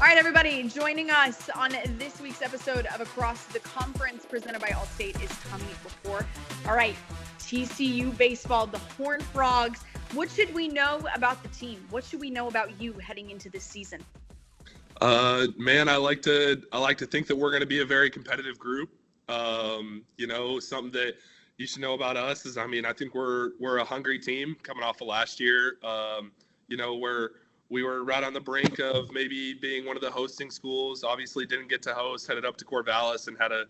right, everybody, joining us on this week's episode of Across the Conference presented by Allstate is Tommy LaPour. All right, TCU baseball, the Horned Frogs. What should we know about the team? What should we know about you heading into this season? Man, I like to think that we're going to be a very competitive group. Something that you should know about us is, I think we're a hungry team coming off of last year. We were right on the brink of maybe being one of the hosting schools. Obviously didn't get to host, headed up to Corvallis and had a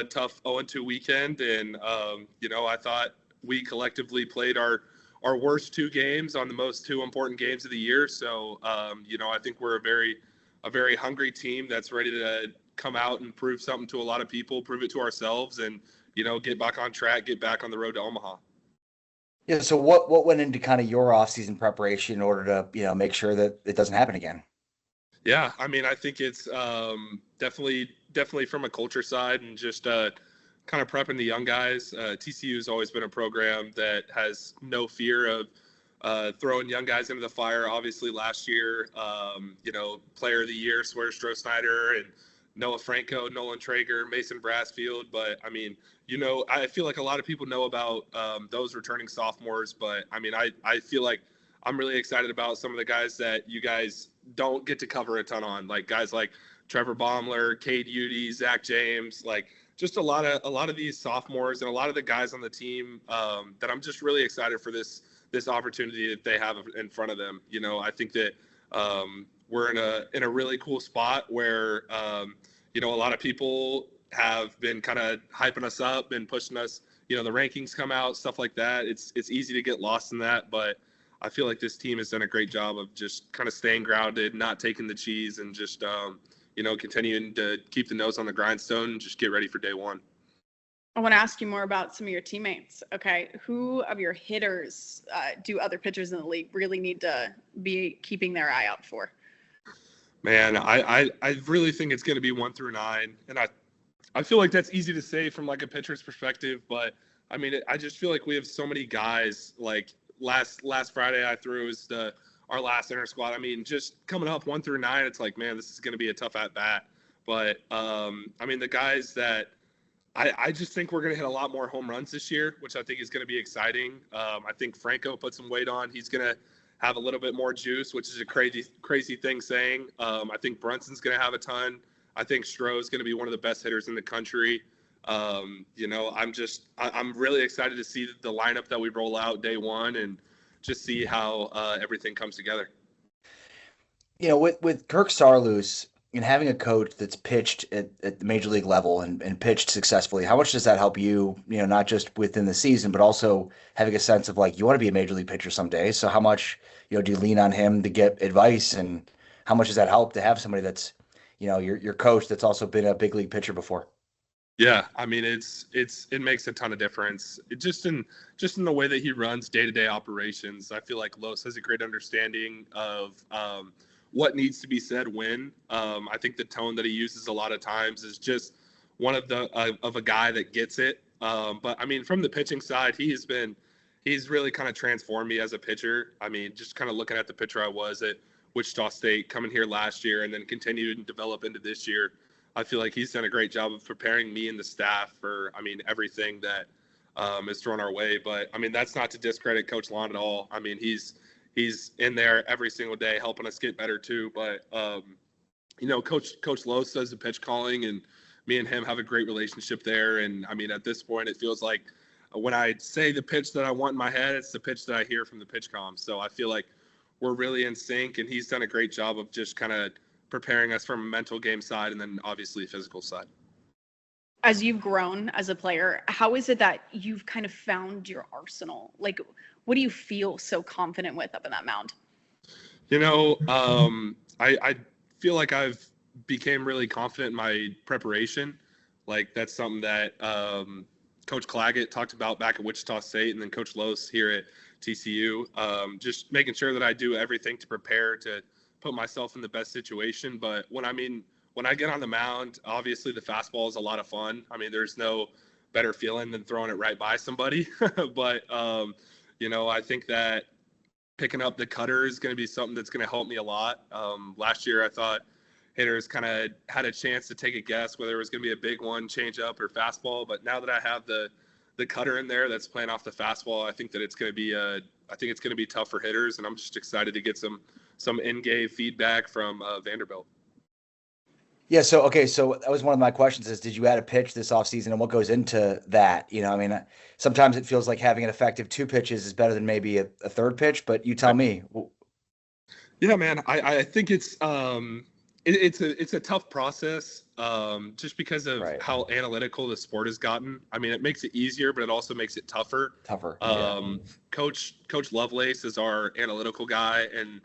tough 0-2 weekend. And, I thought we collectively played our worst two games on the most two important games of the year. So, I think we're a very hungry team that's ready to come out and prove something to a lot of people, prove it to ourselves, and, get back on track, get back on the road to Omaha. Yeah. So what went into kind of your off-season preparation in order to, make sure that it doesn't happen again? Yeah. I think it's definitely from a culture side and just kind of prepping the young guys. TCU has always been a program that has no fear of throwing young guys into the fire. Obviously last year, player of the year, Swear Stroh-Snyder, and Noah Franco, Nolan Traeger, Mason Brassfield. But I feel like a lot of people know about those returning sophomores, but I feel like I'm really excited about some of the guys that you guys don't get to cover a ton on, like guys like Trevor Baumler, Cade Udy, Zach James, like just a lot of these sophomores and a lot of the guys on the team that I'm just really excited for this opportunity that they have in front of them. I think that we're in a really cool spot where a lot of people have been kind of hyping us up and pushing us. The rankings come out, stuff like that. It's easy to get lost in that, but I feel like this team has done a great job of just kind of staying grounded, not taking the cheese, and just continuing to keep the nose on the grindstone and just get ready for day one. I want to ask you more about some of your teammates. Okay, who of your hitters do other pitchers in the league really need to be keeping their eye out for? Man, I really think it's going to be 1 through 9, and I feel like that's easy to say from like a pitcher's perspective, but I just feel like we have so many guys. Like last Friday I threw was our last inter squad. Just coming up 1 through 9, it's like, man, this is going to be a tough at bat. But the guys that I just think we're going to hit a lot more home runs this year, which I think is going to be exciting. I think Franco put some weight on. He's going to have a little bit more juice, which is a crazy thing saying. I think Brunson's going to have a ton. I think Stroh's going to be one of the best hitters in the country. I'm really excited to see the lineup that we roll out day one and just see how everything comes together. With Kirk Saarloos and having a coach that's pitched at the major league level and pitched successfully, how much does that help you, not just within the season, but also having a sense of like, you want to be a major league pitcher someday. So how much, do you lean on him to get advice, and how much does that help to have somebody that's, your coach that's also been a big league pitcher before? Yeah. It makes a ton of difference. Just in the way that he runs day-to-day operations. I feel like Los has a great understanding of, what needs to be said when. I think the tone that he uses a lot of times is just one of a guy that gets it. But from the pitching side, he's really kind of transformed me as a pitcher. Just kind of looking at the pitcher I was at Wichita State, coming here last year and then continued and develop into this year. I feel like he's done a great job of preparing me and the staff for, everything that is thrown our way. But that's not to discredit Coach Lon at all. He's in there every single day helping us get better too. But, Coach Los does the pitch calling, and me and him have a great relationship there. And at this point, it feels like when I say the pitch that I want in my head, it's the pitch that I hear from the pitch comm. So I feel like we're really in sync, and he's done a great job of just kind of preparing us from a mental game side and then obviously physical side. As you've grown as a player, how is it that you've kind of found your arsenal? Like, what do you feel so confident with up in that mound? I feel like I've became really confident in my preparation. Like that's something that Coach Claggett talked about back at Wichita State, and then Coach Los here at TCU. Just making sure that I do everything to prepare to put myself in the best situation. But when I get on the mound, obviously the fastball is a lot of fun. There's no better feeling than throwing it right by somebody. But, I think that picking up the cutter is going to be something that's going to help me a lot. Last year, I thought hitters kind of had a chance to take a guess whether it was going to be a big one, change up, or fastball. But now that I have the cutter in there that's playing off the fastball, I think that it's going to be tough for hitters, and I'm just excited to get some in-game feedback from Vanderbilt. Yeah. So that was one of my questions: is did you add a pitch this offseason, and what goes into that? I mean, sometimes it feels like having an effective 2 pitches is better than maybe a third pitch, but you tell me. Yeah, man. I think it's a tough process, just because of how analytical the sport has gotten. I mean, it makes it easier, but it also makes it tougher. Coach Lovelace is our analytical guy, and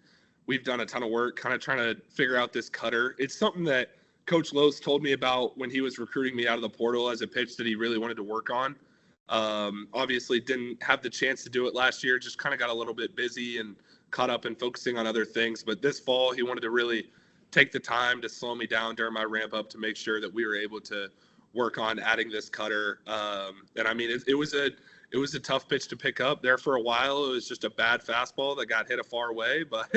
we've done a ton of work kind of trying to figure out this cutter. It's something that Coach Lowe's told me about when he was recruiting me out of the portal as a pitch that he really wanted to work on. Obviously didn't have the chance to do it last year, just kind of got a little bit busy and caught up in focusing on other things. But this fall, he wanted to really take the time to slow me down during my ramp up to make sure that we were able to work on adding this cutter. And I mean, it was a tough pitch to pick up there for a while. It was just a bad fastball that got hit a far way, but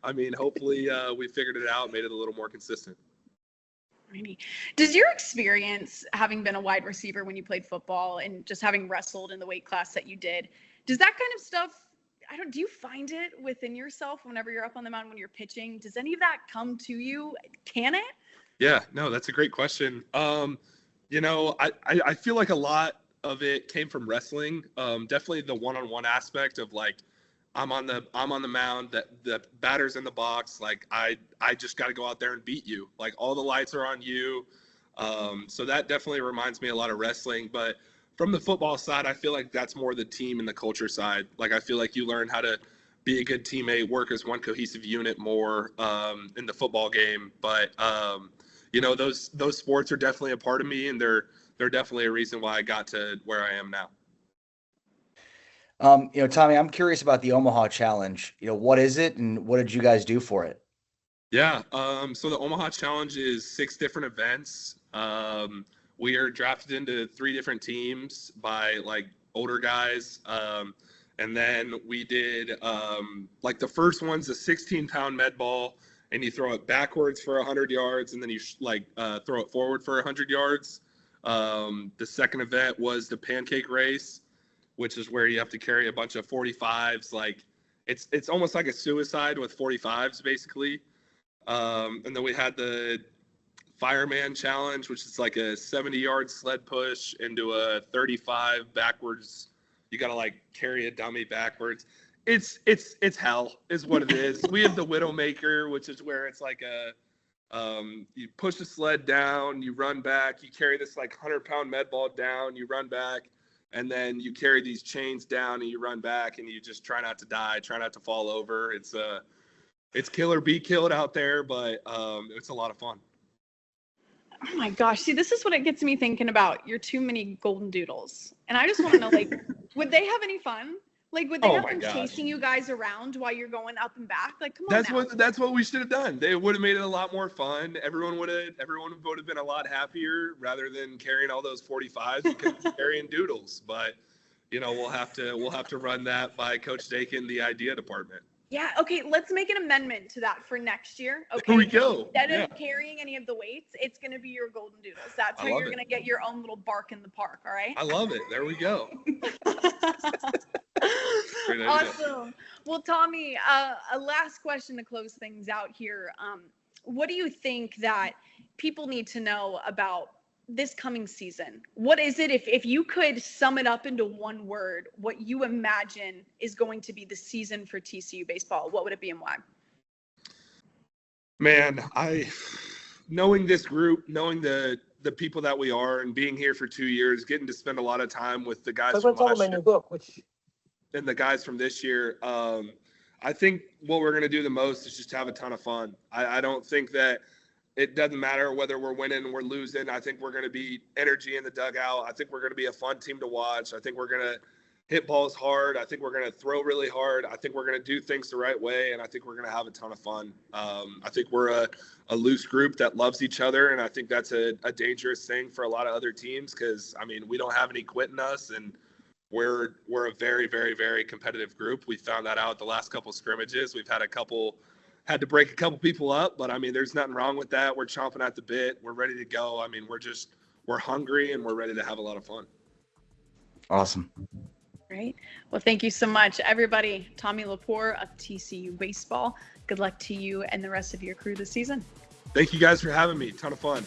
I mean, hopefully we figured it out, made it a little more consistent. Does your experience having been a wide receiver when you played football and just having wrestled in the weight class that you did, does that kind of stuff, do you find it within yourself whenever you're up on the mound when you're pitching? Does any of that come to you? Can it? Yeah, no, that's a great question. I feel like a lot of it came from wrestling. Definitely the one-on-one aspect of like, I'm on the mound, that the batter's in the box. Like I just got to go out there and beat you. Like all the lights are on you. So that definitely reminds me a lot of wrestling. But from the football side, I feel like that's more the team and the culture side. Like I feel like you learn how to be a good teammate, work as one cohesive unit more in the football game. But those sports are definitely a part of me, and they're definitely a reason why I got to where I am now. Tommy, I'm curious about the Omaha Challenge. What is it, and what did you guys do for it? Yeah. So the Omaha Challenge is 6 different events. We are drafted into 3 different teams by like older guys. And then we did like the first one's a 16-pound med ball, and you throw it backwards for 100 yards, and then you throw it forward for 100 yards. The second event was the pancake race, which is where you have to carry a bunch of 45s. Like it's almost like a suicide with 45s basically. And then we had the fireman challenge, which is like a 70-yard sled push into a 35 backwards. You got to like carry a dummy backwards. It's hell is what it is. We have the Widowmaker, which is where it's like you push the sled down, you run back, you carry this like 100-pound med ball down, you run back. And then you carry these chains down and you run back, and you just try not to die, try not to fall over. It's kill or be killed out there, but it's a lot of fun. Oh my gosh. See, this is what it gets me thinking about your too many golden doodles. And I just want to know, like, would they have any fun? Like, would they have been chasing you guys around while you're going up and back? Like, come on. That's what we should have done. They would have made it a lot more fun. Everyone would have been a lot happier rather than carrying all those 45s because carrying doodles. But we'll have to run that by Coach Dakin, the idea department. Yeah. Okay. Let's make an amendment to that for next year. Okay. There we go. Instead of carrying any of the weights, it's going to be your golden doodles. That's how you're going to get your own little bark in the park. All right. I love it. There we go. Awesome. Well, Tommy, a last question to close things out here. What do you think that people need to know about this coming season? What is it, if you could sum it up into one word, what you imagine is going to be the season for TCU baseball? What would it be and why? Man, knowing this group, knowing the people that we are, and being here for 2 years, getting to spend a lot of time with the guys from last year and the guys from this year. I think what we're going to do the most is just have a ton of fun. I don't think that it doesn't matter whether we're winning or we're losing. I think we're going to be energy in the dugout. I think we're going to be a fun team to watch. I think we're going to hit balls hard. I think we're going to throw really hard. I think we're going to do things the right way, and I think we're going to have a ton of fun. I think we're a loose group that loves each other, and I think that's a dangerous thing for a lot of other teams because, I mean, we don't have any quit in us, and we're a very, very, very competitive group. We found that out the last couple scrimmages. We've had a couple had to break a couple people up, but I mean, there's nothing wrong with that. We're chomping at the bit. We're ready to go. I mean, we're hungry and we're ready to have a lot of fun. Awesome. Great. Well, thank you so much, everybody. Tommy LaPour of TCU Baseball. Good luck to you and the rest of your crew this season. Thank you guys for having me. Ton of fun.